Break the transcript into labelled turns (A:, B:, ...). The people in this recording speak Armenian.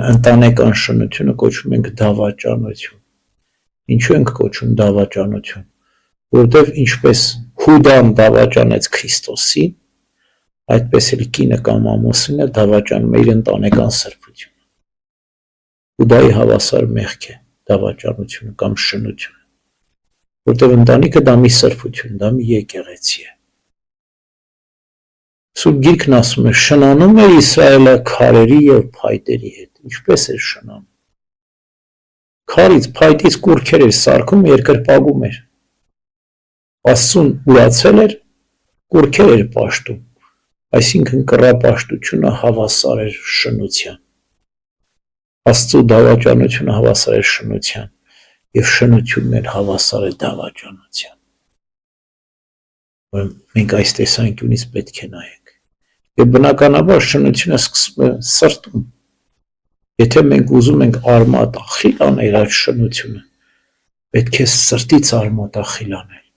A: Ընտանեկան շնությունը կոչում ենք դավաճանություն։ Ինչու ենք կոչում դավաճանություն, որտեղ ինչպես Հուդան դավաճանեց Քրիստոսին, այդպես էլ կինը կամ ամուսինը դավաճանում է իր ընտանեկան սրբությունը։ Հուդայի հավասար մեղք է դավաճանությունը կամ շնությունը, որտեղ ընտանիքը դա մի սրբություն, դա մի եկեղեցի է։ Սուրբ Գիրքն ասում է, շնանում էր Իսրայելը քարերի և փայտերի հետ։ Ինչպես էր շնանում։ Քարից, փայտից կուռքեր էր սարքում, երկրպագում էր։ Աստծուն ուրացել էր, կուռքեր էր պաշտում, այսինքն կռապաշտությունը հավասար էր շնության։ Աստծու դավաճանությունը հավասար է շնության, և շնությունն էլ հավասար է դավաճանության։ Մենք այս տեսանկյունից պետք է նայենք։ Եվ բնականաբար շնությունը սկսվում է սրտում։ Եթե մենք ուզում ենք արմատախիլ անել այդ շնությունը, պետք է սրտից արմատախիլ անել։